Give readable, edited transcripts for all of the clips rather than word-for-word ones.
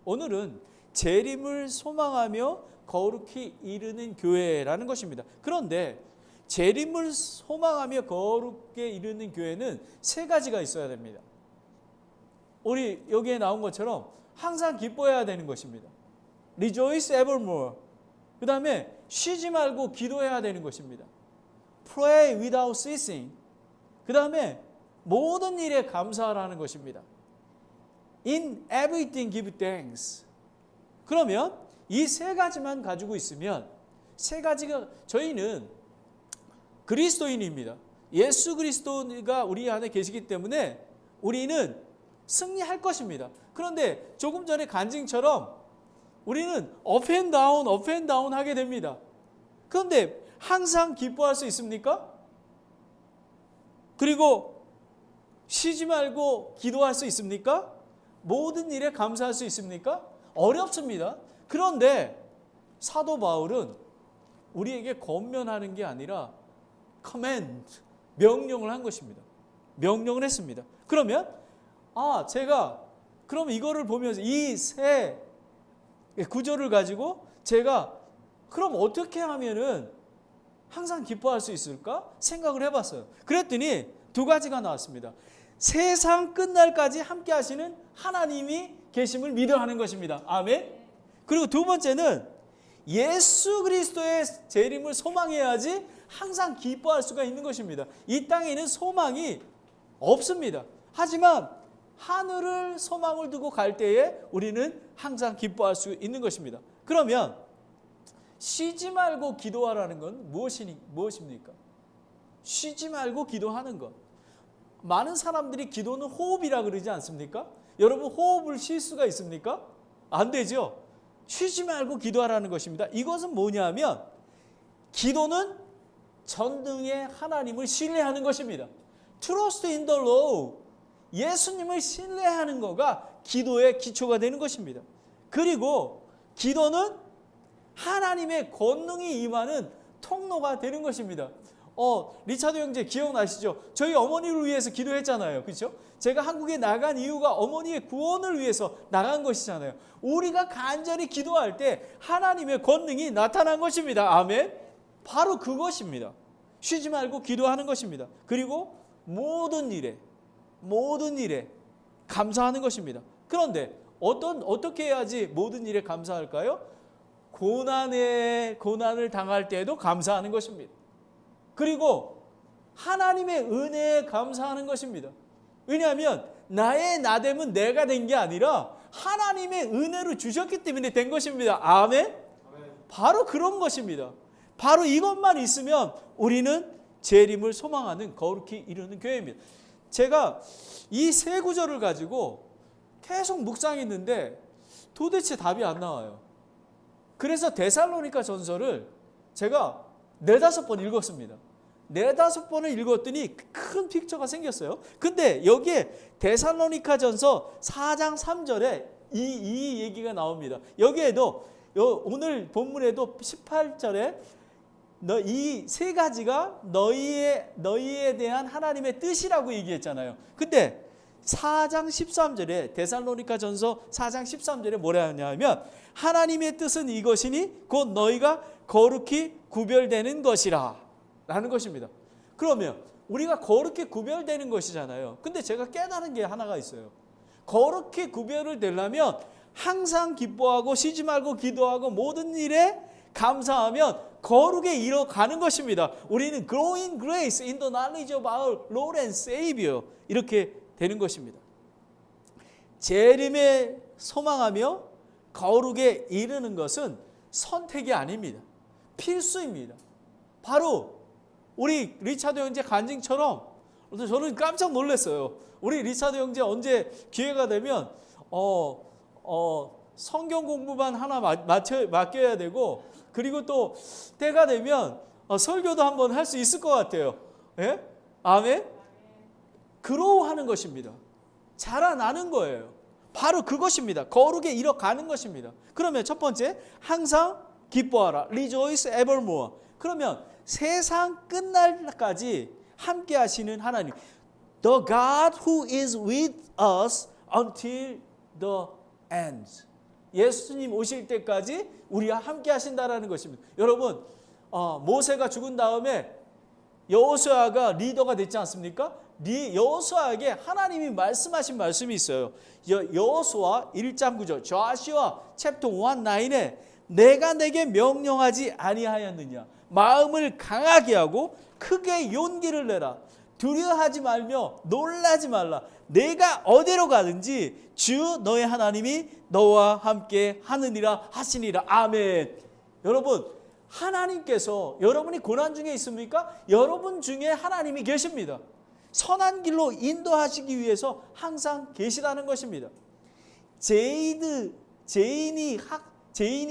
오늘은 재림을 소망하며 거룩히 이르는 교회라는 것입니다. 그런데 재림을 소망하며 거룩게 이르는 교회는 세 가지가 있어야 됩니다. 우리 여기에 나온 것처럼 항상 기뻐해야 되는 것입니다. Rejoice evermore. 그 다음에 쉬지 말고 기도해야 되는 것입니다. Pray without ceasing. 그 다음에 모든 일에 감사하라는 것입니다. In everything give thanks. 그러면 이 세 가지만 가지고 있으면, 세 가지가, 저희는 그리스도인입니다. 예수 그리스도가 우리 안에 계시기 때문에 우리는 승리할 것입니다. 그런데 조금 전에 간증처럼 우리는 up and down 하게 됩니다. 그런데 항상 기뻐할 수 있습니까? 그리고 쉬지 말고 기도할 수 있습니까? 모든 일에 감사할 수 있습니까? 어렵습니다. 그런데 사도 바울은 우리에게 권면하는 게 아니라 command, 명령을 한 것입니다. 명령을 했습니다. 그러면 제가 그럼 이거를 보면서 이 세 구절을 가지고 제가 그럼 어떻게 하면은 항상 기뻐할 수 있을까 생각을 해봤어요. 그랬더니 두 가지가 나왔습니다. 세상 끝날까지 함께 하시는 하나님이 계심을 믿어 하는 것입니다. 아멘. 그리고 두 번째는 예수 그리스도의 재림을 소망해야지 항상 기뻐할 수가 있는 것입니다. 이 땅에는 소망이 없습니다. 하지만 하늘을 소망을 두고 갈 때에 우리는 항상 기뻐할 수 있는 것입니다. 그러면 쉬지 말고 기도하라는 건 무엇입니까? 쉬지 말고 기도하는 것. 많은 사람들이 기도는 호흡이라 그러지 않습니까? 여러분 호흡을 쉴 수가 있습니까? 안 되죠. 쉬지 말고 기도하라는 것입니다. 이것은 뭐냐면 기도는 전능의 하나님을 신뢰하는 것입니다. Trust in the Lord. 예수님을 신뢰하는 거가 기도의 기초가 되는 것입니다. 그리고 기도는 하나님의 권능이 임하는 통로가 되는 것입니다. 리차드 형제 기억나시죠? 저희 어머니를 위해서 기도했잖아요. 그렇죠? 제가 한국에 나간 이유가 어머니의 구원을 위해서 나간 것이잖아요. 우리가 간절히 기도할 때 하나님의 권능이 나타난 것입니다. 아멘. 바로 그것입니다. 쉬지 말고 기도하는 것입니다. 그리고 모든 일에 감사하는 것입니다. 그런데 어떻게 해야지 모든 일에 감사할까요? 고난을 당할 때에도 감사하는 것입니다. 그리고 하나님의 은혜에 감사하는 것입니다. 왜냐하면 나의 나됨은 내가 된 게 아니라 하나님의 은혜로 주셨기 때문에 된 것입니다. 아멘? 바로 그런 것입니다. 바로 이것만 있으면 우리는 재림을 소망하는 거룩히 이루는 교회입니다. 제가 이 세 구절을 가지고 계속 묵상했는데 도대체 답이 안 나와요. 그래서 데살로니가 전서를 제가 4-5번 읽었습니다. 4-5번을 읽었더니 큰 픽처가 생겼어요. 근데 여기에 데살로니가 전서 4장 3절에 이 얘기가 나옵니다. 여기에도 오늘 본문에도 18절에 이 세 가지가 너희에 대한 하나님의 뜻이라고 얘기했잖아요. 근데 4장 13절에 데살로니가 전서 4장 13절에 뭐라 하냐면 하나님의 뜻은 이것이니 곧 너희가 거룩히 구별되는 것이라 라는 것입니다. 그러면 우리가 거룩히 구별되는 것이잖아요. 근데 제가 깨달은 게 하나가 있어요. 거룩히 구별을 되려면 항상 기뻐하고 쉬지 말고 기도하고 모든 일에 감사하면 거룩에 이뤄가는 것입니다. 우리는 growing grace in the knowledge of our Lord and Savior 이렇게 되는 것입니다. 재림에 소망하며 거룩에 이르는 것은 선택이 아닙니다. 필수입니다. 바로 우리 리차드 형제 간증처럼 저는 깜짝 놀랐어요. 우리 리차드 형제 언제 기회가 되면 성경 공부반 하나 맡겨야 되고 그리고 또 때가 되면 설교도 한번 할 수 있을 것 같아요. 예? 아멘? 그로우하는 것입니다. 자라나는 거예요. 바로 그것입니다. 거룩에 이뤄가는 것입니다. 그러면 첫 번째, 항상 기뻐하라. Rejoice evermore. 그러면 세상 끝날까지 함께 하시는 하나님. The God who is with us until the end. 예수님 오실 때까지 우리와 함께 하신다라는 것입니다. 여러분, 모세가 죽은 다음에 여호수아가 리더가 됐지 않습니까? 여호수아에게 하나님이 말씀하신 말씀이 있어요. 여호수아 1장 9절 Joshua chapter 1:9에 내가 내게 명령하지 아니하였느냐 마음을 강하게 하고 크게 용기를 내라 두려워하지 말며 놀라지 말라 내가 어디로 가든지 주 너의 하나님이 너와 함께 하느니라 하시니라. 아멘. 여러분, 하나님께서 여러분이 고난 중에 있습니까? 여러분 중에 하나님이 계십니다. 선한 길로 인도하시기 위해서 항상 계시다는 것입니다. 제이니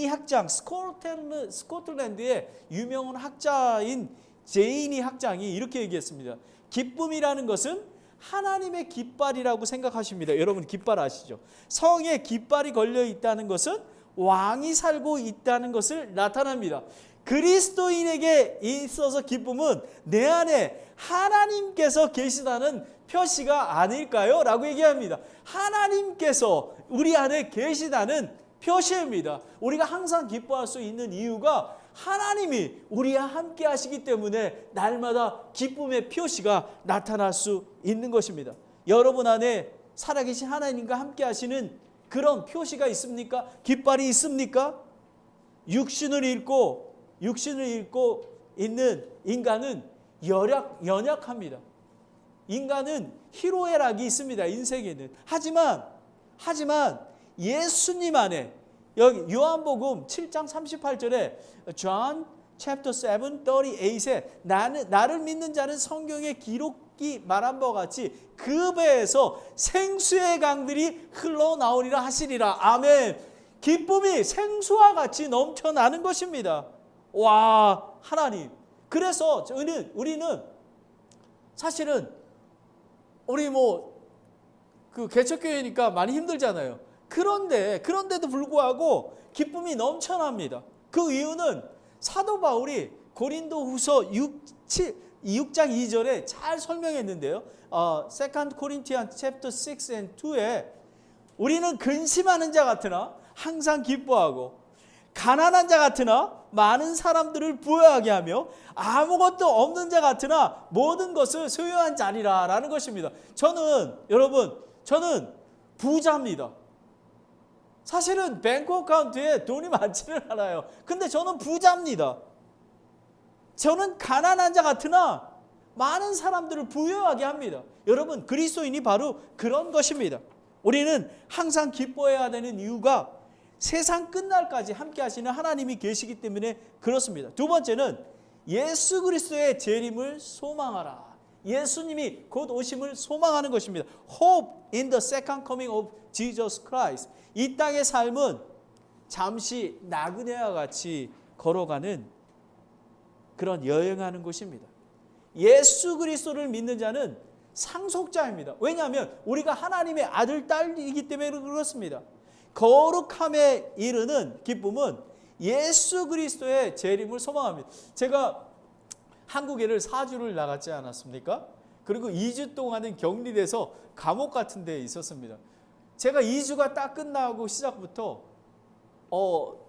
학장, 스코틀랜드의 유명한 학자인 제이니 학장이 이렇게 얘기했습니다. 기쁨이라는 것은 하나님의 깃발이라고 생각하십니다. 여러분 깃발 아시죠? 성에 깃발이 걸려 있다는 것은 왕이 살고 있다는 것을 나타납니다. 그리스도인에게 있어서 기쁨은 내 안에 하나님께서 계시다는 표시가 아닐까요? 라고 얘기합니다. 하나님께서 우리 안에 계시다는 표시입니다. 우리가 항상 기뻐할 수 있는 이유가 하나님이 우리와 함께 하시기 때문에 날마다 기쁨의 표시가 나타날 수 있는 것입니다. 여러분 안에 살아계신 하나님과 함께 하시는 그런 표시가 있습니까? 깃발이 있습니까? 육신을 입고 있는 인간은 연약합니다. 인간은 희로애락이 있습니다. 인생에는. 하지만 예수님 안에 여기 요한복음 7장 38절에 John chapter 7, 38에 나를 믿는 자는 성경에 기록이 말한 바와 같이 그 배에서 생수의 강들이 흘러나오리라 하시리라. 아멘. 기쁨이 생수와 같이 넘쳐나는 것입니다. 와, 하나님. 그래서 우리는 사실은 우리 그 개척교회니까 많이 힘들잖아요. 그런데도 불구하고 기쁨이 넘쳐납니다. 그 이유는 사도 바울이 고린도후서 6장 2절에 잘 설명했는데요. 2 Corinthians chapter 6 and 2에 우리는 근심하는 자 같으나 항상 기뻐하고 가난한 자 같으나 많은 사람들을 부유하게 하며 아무것도 없는 자 같으나 모든 것을 소유한 자니라 라는 것입니다. 저는 부자입니다. 사실은 뱅크 어카운트에 돈이 많지는 않아요. 근데 저는 부자입니다. 저는 가난한 자 같으나 많은 사람들을 부유하게 합니다. 여러분, 그리스도인이 바로 그런 것입니다. 우리는 항상 기뻐해야 되는 이유가 세상 끝날까지 함께 하시는 하나님이 계시기 때문에 그렇습니다. 두 번째는 예수 그리스도의 재림을 소망하라. 예수님이 곧 오심을 소망하는 것입니다. Hope in the second coming of Jesus Christ. 이 땅의 삶은 잠시 나그네와 같이 걸어가는 그런 여행하는 곳입니다. 예수 그리스도를 믿는 자는 상속자입니다. 왜냐하면 우리가 하나님의 아들, 딸이기 때문에 그렇습니다. 거룩함에 이르는 기쁨은 예수 그리스도의 재림을 소망합니다. 제가 한국에를 4주를 나갔지 않았습니까? 그리고 2주 동안은 격리돼서 감옥 같은 데에 있었습니다. 제가 2주가 딱 끝나고 시작부터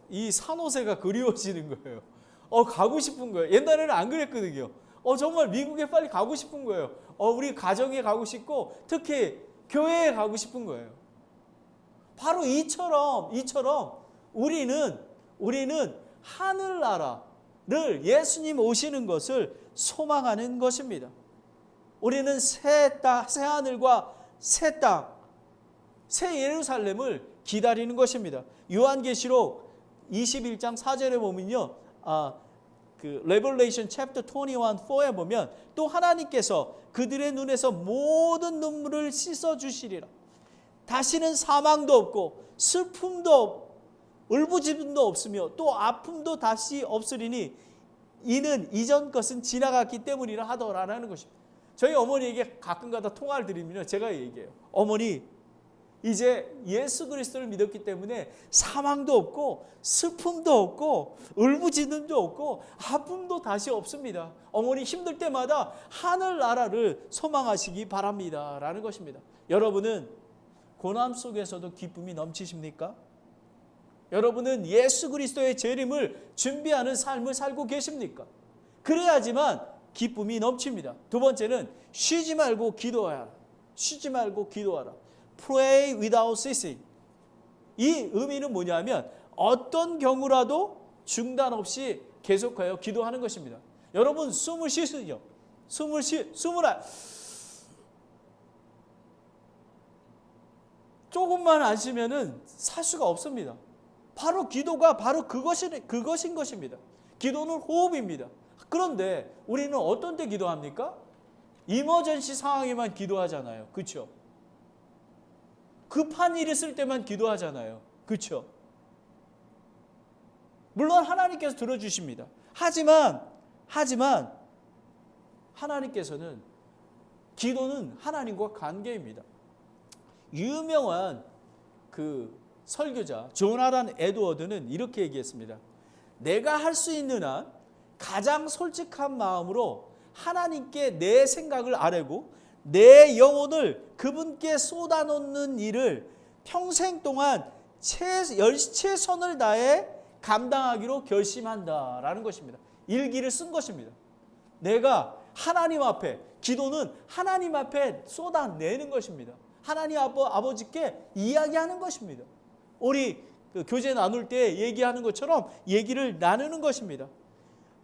이 산호세가 그리워지는 거예요. 가고 싶은 거예요. 옛날에는 안 그랬거든요. 정말 미국에 빨리 가고 싶은 거예요. 우리 가정에 가고 싶고 특히 교회에 가고 싶은 거예요. 바로 이처럼 우리는 하늘나라를 예수님 오시는 것을 소망하는 것입니다. 우리는 새 하늘과 새 땅, 새 예루살렘을 기다리는 것입니다. 요한계시록 21장 4절에 보면요. Revelation chapter 21:4에 보면 또 하나님께서 그들의 눈에서 모든 눈물을 씻어 주시리라. 다시는 사망도 없고 슬픔도 울부짖음도 없으며 또 아픔도 다시 없으리니 이는 이전 것은 지나갔기 때문이라 하더라라는 것입니다. 저희 어머니에게 가끔가다 통화를 드리면 제가 얘기해요. 어머니, 이제 예수 그리스도를 믿었기 때문에 사망도 없고 슬픔도 없고 울부짖음도 없고 아픔도 다시 없습니다. 어머니 힘들 때마다 하늘나라를 소망하시기 바랍니다 라는 것입니다. 여러분은 고난 속에서도 기쁨이 넘치십니까? 여러분은 예수 그리스도의 재림을 준비하는 삶을 살고 계십니까? 그래야지만 기쁨이 넘칩니다. 두 번째는 쉬지 말고 기도하라. 쉬지 말고 기도하라. Pray without ceasing. 이 의미는 뭐냐면 어떤 경우라도 중단 없이 계속하여 기도하는 것입니다. 여러분 숨을 쉬시죠. 숨을 조금만 안 쉬면은 살 수가 없습니다. 바로 기도가 바로 그것인 것입니다. 기도는 호흡입니다. 그런데 우리는 어떤 때 기도합니까? 이머전시 상황에만 기도하잖아요. 그렇죠? 급한 일 있을 때만 기도하잖아요. 그렇죠? 물론 하나님께서 들어주십니다. 하지만 하나님께서는 기도는 하나님과 관계입니다. 유명한 그 설교자 조나단 에드워드는 이렇게 얘기했습니다. 내가 할 수 있는 한 가장 솔직한 마음으로 하나님께 내 생각을 아뢰고 내 영혼을 그분께 쏟아놓는 일을 평생 동안 최선을 다해 감당하기로 결심한다라는 것입니다. 일기를 쓴 것입니다. 내가 하나님 앞에, 기도는 하나님 앞에 쏟아내는 것입니다. 하나님 아버지께 이야기하는 것입니다. 우리 교제 나눌 때 얘기하는 것처럼 얘기를 나누는 것입니다.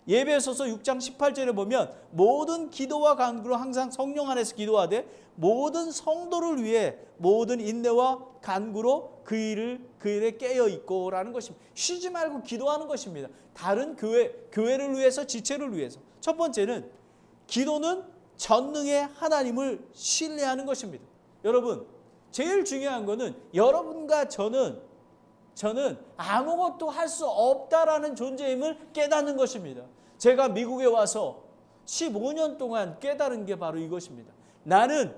예배소서 6장 18절에 보면 모든 기도와 간구로 항상 성령 안에서 기도하되 모든 성도를 위해 모든 인내와 간구로 그 일에 깨어 있고라는 것입니다. 쉬지 말고 기도하는 것입니다. 다른 교회를 위해서, 지체를 위해서. 첫 번째는 기도는 전능의 하나님을 신뢰하는 것입니다. 여러분, 제일 중요한 거는 여러분과 저는 아무것도 할 수 없다라는 존재임을 깨닫는 것입니다. 제가 미국에 와서 15년 동안 깨달은 게 바로 이것입니다. 나는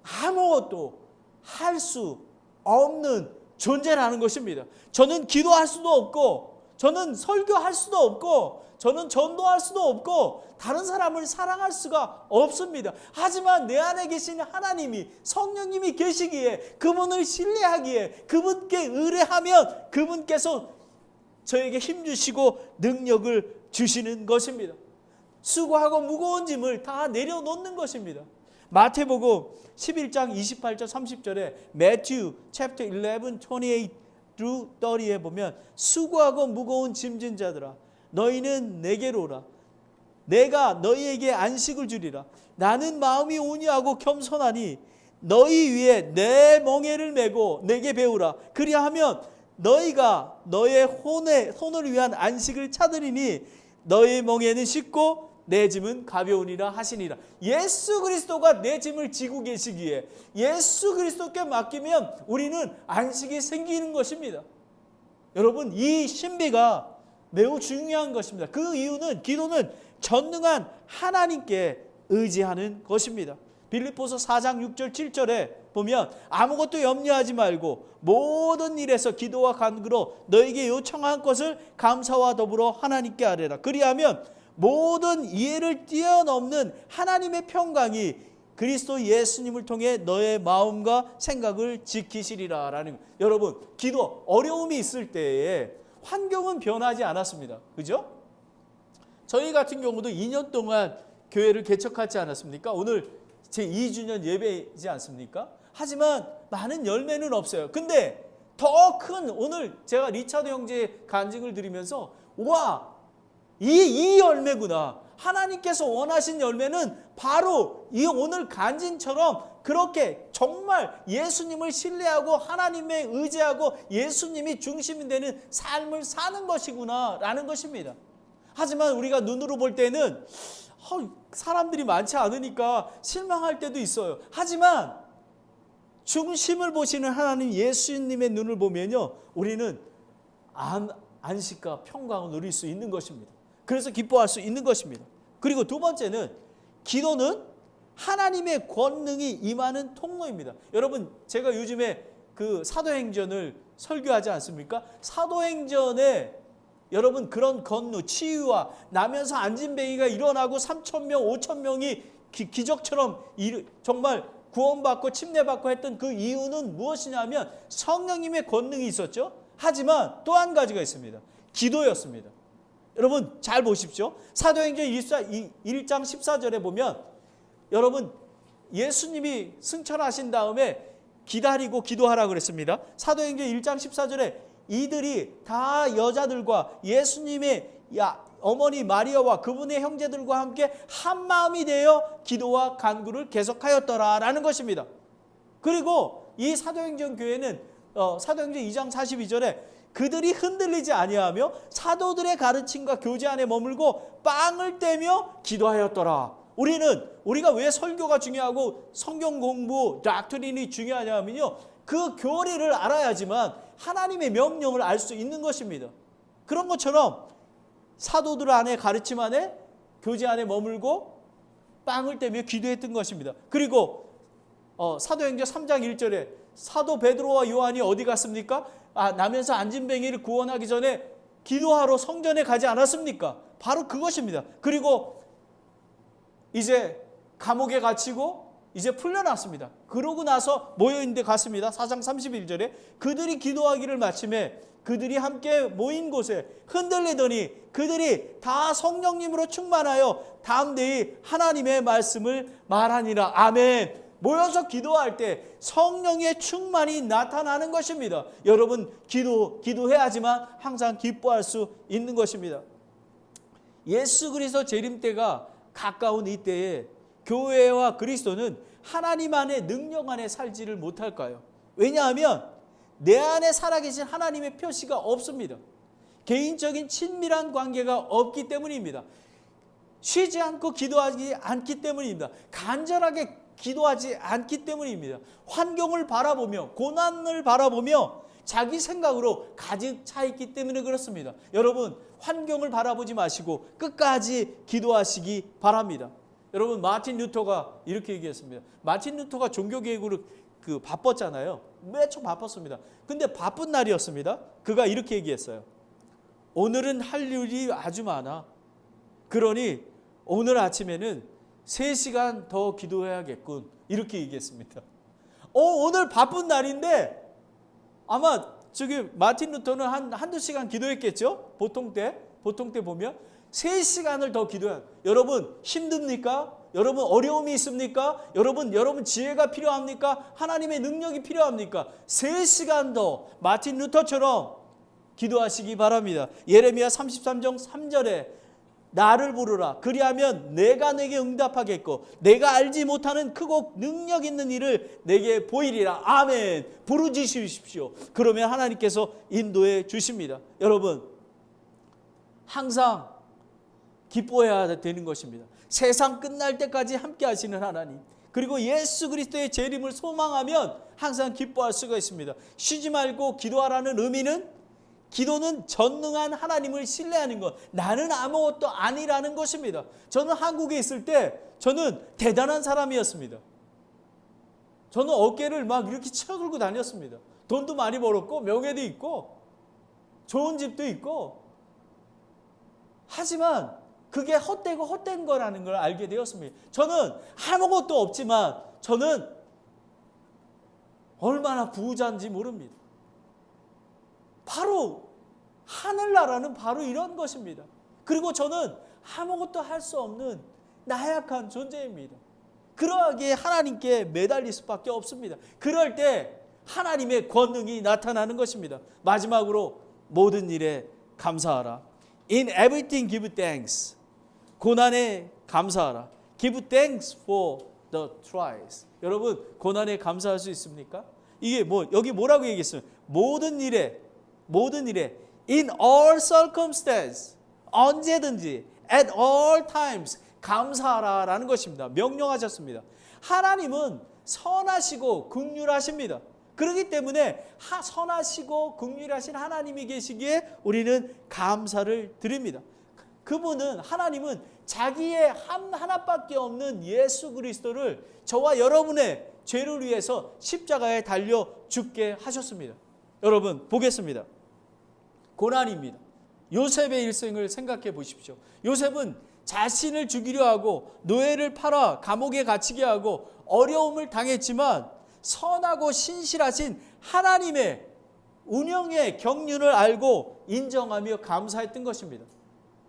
아무것도 할 수 없는 존재라는 것입니다. 저는 기도할 수도 없고, 저는 설교할 수도 없고, 저는 전도할 수도 없고, 다른 사람을 사랑할 수가 없습니다. 하지만 내 안에 계신 하나님이, 성령님이 계시기에, 그분을 신뢰하기에, 그분께 의뢰하면 그분께서 저에게 힘주시고 능력을 주시는 것입니다. 수고하고 무거운 짐을 다 내려놓는 것입니다. 마태복음 11장 28절 30절에 Matthew chapter 11, 28 through 30에 보면 수고하고 무거운 짐진 자들아 너희는 내게로 오라. 내가 너희에게 안식을 주리라. 나는 마음이 온유하고 겸손하니 너희 위에 내 멍에를 메고 내게 배우라. 그리하면 너희가 너의 혼을 위한 안식을 찾으리니 너의 멍에는 쉽고 내 짐은 가벼우니라 하시니라. 예수 그리스도가 내 짐을 지고 계시기에 예수 그리스도께 맡기면 우리는 안식이 생기는 것입니다. 여러분, 이 신비가 매우 중요한 것입니다. 그 이유는 기도는 전능한 하나님께 의지하는 것입니다. 빌립보서 4장 6절 7절에 보면 아무것도 염려하지 말고 모든 일에서 기도와 간구로 너에게 요청한 것을 감사와 더불어 하나님께 아뢰라. 그리하면 모든 이해를 뛰어넘는 하나님의 평강이 그리스도 예수님을 통해 너의 마음과 생각을 지키시리라 라는. 여러분, 기도 어려움이 있을 때에 환경은 변하지 않았습니다. 그죠? 저희 같은 경우도 2년 동안 교회를 개척하지 않았습니까? 오늘 제 2주년 예배이지 않습니까? 하지만 많은 열매는 없어요. 근데 더 큰, 오늘 제가 리차드 형제의 간증을 드리면서 와, 이 열매구나. 하나님께서 원하신 열매는 바로 이 오늘 간증처럼 그렇게 정말 예수님을 신뢰하고 하나님에 의지하고 예수님이 중심이 되는 삶을 사는 것이구나 라는 것입니다. 하지만 우리가 눈으로 볼 때는 사람들이 많지 않으니까 실망할 때도 있어요. 하지만 중심을 보시는 하나님 예수님의 눈을 보면요, 우리는 안식과 평강을 누릴 수 있는 것입니다. 그래서 기뻐할 수 있는 것입니다. 그리고 두 번째는 기도는 하나님의 권능이 임하는 통로입니다. 여러분, 제가 요즘에 그 사도행전을 설교하지 않습니까? 사도행전에 여러분 그런 건루, 치유와 나면서 안진뱅이가 일어나고 3,000명, 5,000명이 기적처럼 정말 구원받고 침례받고 했던 그 이유는 무엇이냐면 성령님의 권능이 있었죠. 하지만 또 한 가지가 있습니다. 기도였습니다. 여러분 잘 보십시오. 사도행전 1장 14절에 보면 여러분 예수님이 승천하신 다음에 기다리고 기도하라 그랬습니다. 사도행전 1장 14절에 이들이 다 여자들과 예수님의 어머니 마리아와 그분의 형제들과 함께 한 마음이 되어 기도와 간구를 계속하였더라라는 것입니다. 그리고 이 사도행전 교회는 사도행전 2장 42절에 그들이 흔들리지 아니하며 사도들의 가르침과 교제 안에 머물고 빵을 떼며 기도하였더라. 우리가 왜 설교가 중요하고 성경 공부, 닥트린이 중요하냐면요, 그 교리를 알아야지만 하나님의 명령을 알 수 있는 것입니다. 그런 것처럼 사도들 안에 가르침 안에 교제 안에 머물고 빵을 떼며 기도했던 것입니다. 그리고 사도행전 3장 1절에 사도 베드로와 요한이 어디 갔습니까? 나면서 안진뱅이를 구원하기 전에 기도하러 성전에 가지 않았습니까? 바로 그것입니다. 그리고 이제 감옥에 갇히고 이제 풀려났습니다. 그러고 나서 모여있는데 갔습니다. 4장 31절에 그들이 기도하기를 마침에 그들이 함께 모인 곳에 흔들리더니 그들이 다 성령님으로 충만하여 담대히 하나님의 말씀을 말하니라. 아멘. 모여서 기도할 때 성령의 충만이 나타나는 것입니다. 여러분 기도해야지만 항상 기뻐할 수 있는 것입니다. 예수 그리스도 재림 때가 가까운 이때에 교회와 그리스도는 하나님 안에 능력 안에 살지를 못할까요? 왜냐하면 내 안에 살아계신 하나님의 표시가 없습니다. 개인적인 친밀한 관계가 없기 때문입니다. 쉬지 않고 기도하지 않기 때문입니다. 간절하게 기도하지 않기 때문입니다. 환경을 바라보며 고난을 바라보며 자기 생각으로 가득 차 있기 때문에 그렇습니다. 여러분 환경을 바라보지 마시고 끝까지 기도하시기 바랍니다. 여러분 마틴 루터가 이렇게 얘기했습니다. 마틴 루터가 종교개혁으로 바빴잖아요. 매초 바빴습니다. 근데 바쁜 날이었습니다. 그가 이렇게 얘기했어요. 오늘은 할 일이 아주 많아. 그러니 오늘 아침에는 3시간 더 기도해야겠군. 이렇게 얘기했습니다. 오늘 바쁜 날인데 아마 마틴 루터는 한두 시간 기도했겠죠? 보통 때 보면 3시간을 더 기도해야. 여러분 힘듭니까? 여러분 어려움이 있습니까? 여러분 지혜가 필요합니까? 하나님의 능력이 필요합니까? 3시간 더 마틴 루터처럼 기도하시기 바랍니다. 예레미야 33장 3절에 나를 부르라. 그리하면 내가 내게 응답하겠고 내가 알지 못하는 크고 능력 있는 일을 내게 보이리라. 아멘. 부르짖으십시오. 그러면 하나님께서 인도해 주십니다. 여러분 항상 기뻐해야 되는 것입니다. 세상 끝날 때까지 함께 하시는 하나님, 그리고 예수 그리스도의 재림을 소망하면 항상 기뻐할 수가 있습니다. 쉬지 말고 기도하라는 의미는 기도는 전능한 하나님을 신뢰하는 것, 나는 아무것도 아니라는 것입니다. 저는 한국에 있을 때 저는 대단한 사람이었습니다. 저는 어깨를 막 이렇게 쳐들고 다녔습니다. 돈도 많이 벌었고 명예도 있고 좋은 집도 있고, 하지만 그게 헛되고 헛된 거라는 걸 알게 되었습니다. 저는 아무것도 없지만 저는 얼마나 부자인지 모릅니다. 바로 하늘나라는 바로 이런 것입니다. 그리고 저는 아무것도 할 수 없는 나약한 존재입니다. 그러하기에 하나님께 매달릴 수밖에 없습니다. 그럴 때 하나님의 권능이 나타나는 것입니다. 마지막으로 모든 일에 감사하라. In everything give thanks. 고난에 감사하라. Give thanks for the trials. 여러분 고난에 감사할 수 있습니까? 이게 여기 뭐라고 얘기했어요? 모든 일에 in all circumstances, 언제든지 at all times 감사하라라는 것입니다. 명령하셨습니다. 하나님은 선하시고 긍휼하십니다. 그렇기 때문에 선하시고 긍휼하신 하나님이 계시기에 우리는 감사를 드립니다. 하나님은 자기의 하나밖에 없는 예수 그리스도를 저와 여러분의 죄를 위해서 십자가에 달려 죽게 하셨습니다. 여러분 보겠습니다. 고난입니다. 요셉의 일생을 생각해 보십시오. 요셉은 자신을 죽이려 하고 노예를 팔아 감옥에 갇히게 하고 어려움을 당했지만 선하고 신실하신 하나님의 운영의 경륜을 알고 인정하며 감사했던 것입니다.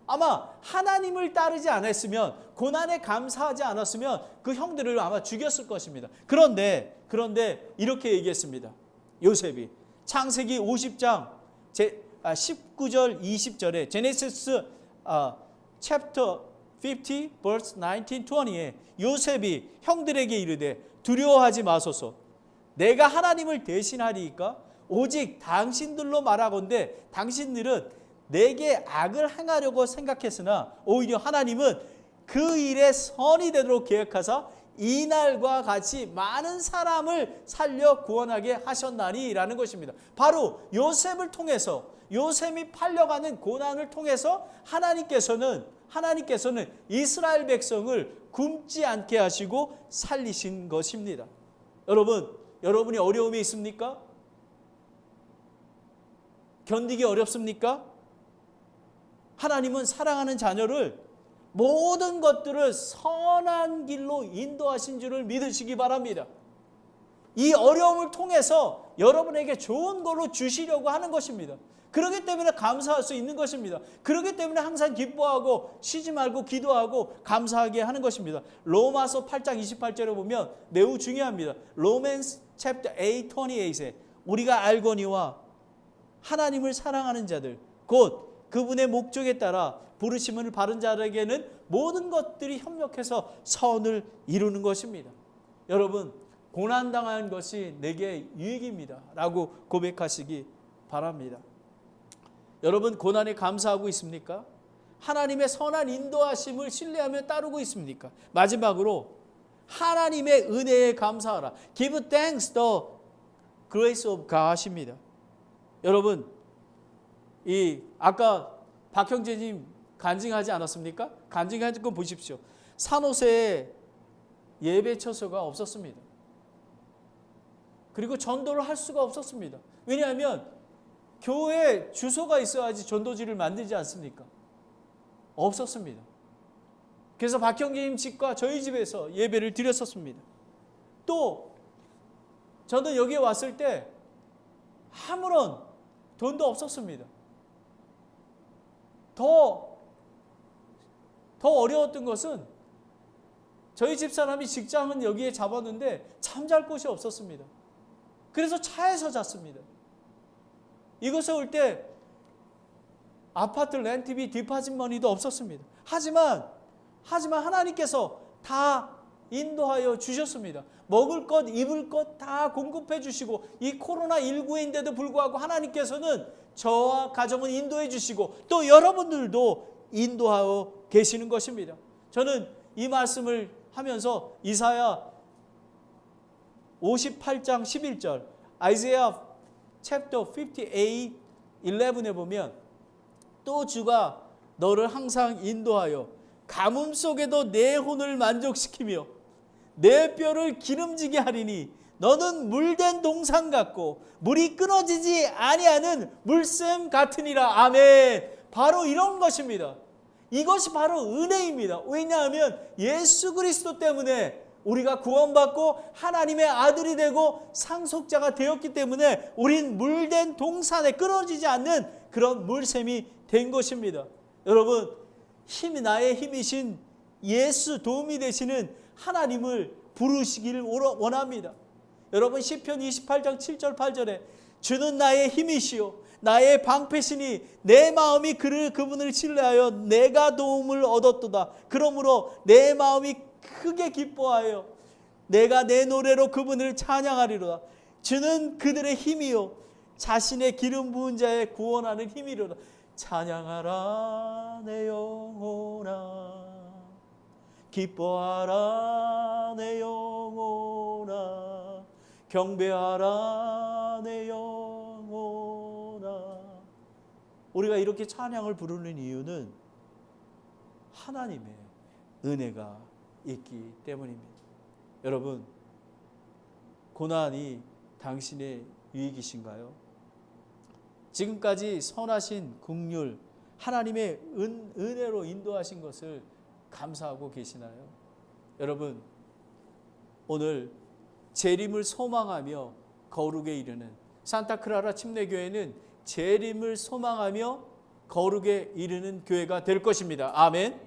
아마 하나님을 따르지 않았으면, 고난에 감사하지 않았으면 그 형들을 아마 죽였을 것입니다. 그런데 이렇게 얘기했습니다. 요셉이 창세기 50장 19절 20절에 제네시스 챕터 50 verse 19, 20에 요셉이 형들에게 이르되 두려워하지 마소서, 내가 하나님을 대신하리이까? 오직 당신들로 말하건대 당신들은 내게 악을 행하려고 생각했으나 오히려 하나님은 그 일에 선이 되도록 계획하사 이날과 같이 많은 사람을 살려 구원하게 하셨나니 라는 것입니다. 바로 요셉을 통해서, 요셉이 팔려가는 고난을 통해서 하나님께서는 이스라엘 백성을 굶지 않게 하시고 살리신 것입니다. 여러분이 어려움이 있습니까? 견디기 어렵습니까? 하나님은 사랑하는 자녀를 모든 것들을 선한 길로 인도하신 줄을 믿으시기 바랍니다. 이 어려움을 통해서 여러분에게 좋은 걸로 주시려고 하는 것입니다. 그렇기 때문에 감사할 수 있는 것입니다. 그렇기 때문에 항상 기뻐하고 쉬지 말고 기도하고 감사하게 하는 것입니다. 로마서 8장 28절에 보면 매우 중요합니다. Romans chapter 8, 28에 우리가 알거니와 하나님을 사랑하는 자들 곧 그분의 목적에 따라 부르심을 받은 자에게는 모든 것들이 협력해서 선을 이루는 것입니다. 여러분, 고난당한 것이 내게 유익입니다 라고 고백하시기 바랍니다. 여러분, 고난에 감사하고 있습니까? 하나님의 선한 인도하심을 신뢰하며 따르고 있습니까? 마지막으로 하나님의 은혜에 감사하라. Give thanks the grace of God입니다. 여러분, 아까 박형제님 간증하지 않았습니까? 간증하는 거 보십시오. 산호세에 예배 처소가 없었습니다. 그리고 전도를 할 수가 없었습니다. 왜냐하면 교회 주소가 있어야지 전도지를 만들지 않습니까? 없었습니다. 그래서 박형제님 집과 저희 집에서 예배를 드렸었습니다. 또 저는 여기에 왔을 때 아무런 돈도 없었습니다. 더 어려웠던 것은 저희 집사람이 직장은 여기에 잡았는데 잠잘 곳이 없었습니다. 그래서 차에서 잤습니다. 이곳에 올 때 아파트 렌트비 디파짓 머니도 없었습니다. 하지만 하나님께서 다 인도하여 주셨습니다. 먹을 것, 입을 것 다 공급해 주시고, 이 코로나19인데도 불구하고 하나님께서는 저와 가정을 인도해 주시고 또 여러분들도 인도하여 계시는 것입니다. 저는 이 말씀을 하면서 이사야 58장 11절, 아이사야 챕터 58, 11에 보면 또 주가 너를 항상 인도하여 가뭄 속에도 내 혼을 만족시키며 내 뼈를 기름지게 하리니 너는 물된 동산 같고 물이 끊어지지 아니하는 물샘 같으니라. 아멘. 바로 이런 것입니다. 이것이 바로 은혜입니다. 왜냐하면 예수 그리스도 때문에 우리가 구원받고 하나님의 아들이 되고 상속자가 되었기 때문에 우린 물된 동산에 끊어지지 않는 그런 물샘이 된 것입니다. 여러분, 나의 힘이신 예수, 도움이 되시는 하나님을 부르시기를 원합니다. 여러분, 시편 28장 7절 8절에 주는 나의 힘이시요 나의 방패시니 내 마음이 그분을 신뢰하여 내가 도움을 얻었도다. 그러므로 내 마음이 크게 기뻐하여 내가 내 노래로 그분을 찬양하리로다. 주는 그들의 힘이요 자신의 기름 부은 자의 구원하는 힘이로다. 찬양하라 내 영혼아, 기뻐하라 내 영혼아, 경배하라 내 영혼아. 우리가 이렇게 찬양을 부르는 이유는 하나님의 은혜가 있기 때문입니다. 여러분, 고난이 당신의 유익이신가요? 지금까지 선하신 긍휼, 하나님의 은혜로 인도하신 것을 감사하고 계시나요? 여러분, 오늘 재림을 소망하며 거룩에 이르는 산타크라라 침례교회는 재림을 소망하며 거룩에 이르는 교회가 될 것입니다. 아멘.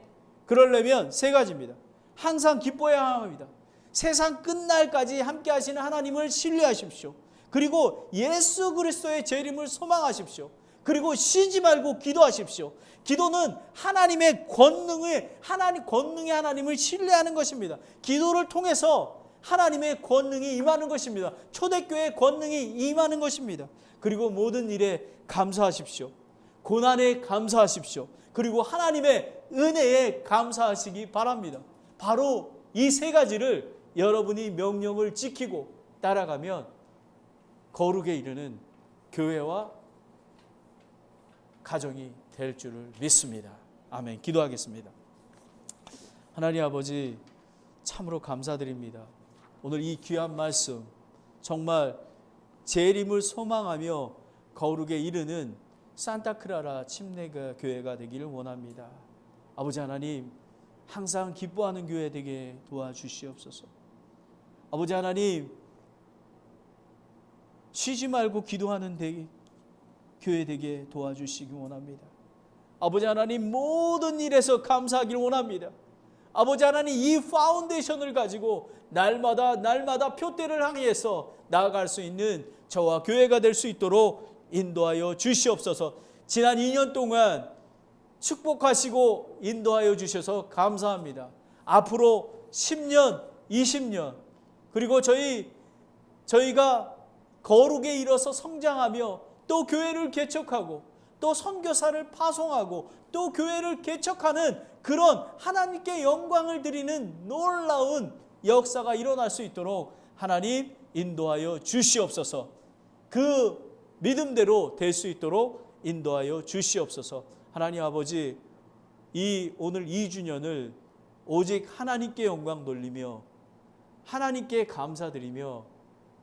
그러려면 세 가지입니다. 항상 기뻐해야 합니다. 세상 끝날까지 함께 하시는 하나님을 신뢰하십시오. 그리고 예수 그리스도의 재림을 소망하십시오. 그리고 쉬지 말고 기도하십시오. 기도는 하나님의 권능의 하나님을 신뢰하는 것입니다. 기도를 통해서 하나님의 권능이 임하는 것입니다. 초대교회의 권능이 임하는 것입니다. 그리고 모든 일에 감사하십시오. 고난에 감사하십시오. 그리고 하나님의 은혜에 감사하시기 바랍니다. 바로 이 세 가지를 여러분이 명령을 지키고 따라가면 거룩에 이르는 교회와 가정이 될 줄을 믿습니다. 아멘. 기도하겠습니다. 하나님 아버지, 참으로 감사드립니다. 오늘 이 귀한 말씀, 정말 재림을 소망하며 거룩에 이르는 산타크라라 침례교회가 되기를 원합니다. 아버지 하나님, 항상 기뻐하는 교회 되게 도와주시옵소서. 아버지 하나님, 쉬지 말고 기도하는 교회 되게 도와주시기 원합니다. 아버지 하나님, 모든 일에서 감사하기를 원합니다. 아버지 하나님, 이 파운데이션을 가지고 날마다 표대를 향해서 나아갈 수 있는 저와 교회가 될 수 있도록 인도하여 주시옵소서. 지난 2년 동안 축복하시고 인도하여 주셔서 감사합니다. 앞으로 10년, 20년 그리고 저희가 거룩에 이뤄서 성장하며 또 교회를 개척하고 또 선교사를 파송하고 또 교회를 개척하는 그런 하나님께 영광을 드리는 놀라운 역사가 일어날 수 있도록 하나님 인도하여 주시옵소서. 그 믿음대로 될 수 있도록 인도하여 주시옵소서. 하나님 아버지, 오늘 2주년을 오직 하나님께 영광 돌리며 하나님께 감사드리며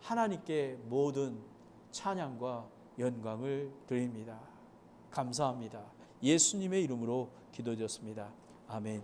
하나님께 모든 찬양과 영광을 드립니다. 감사합니다. 예수님의 이름으로 기도드렸습니다. 아멘.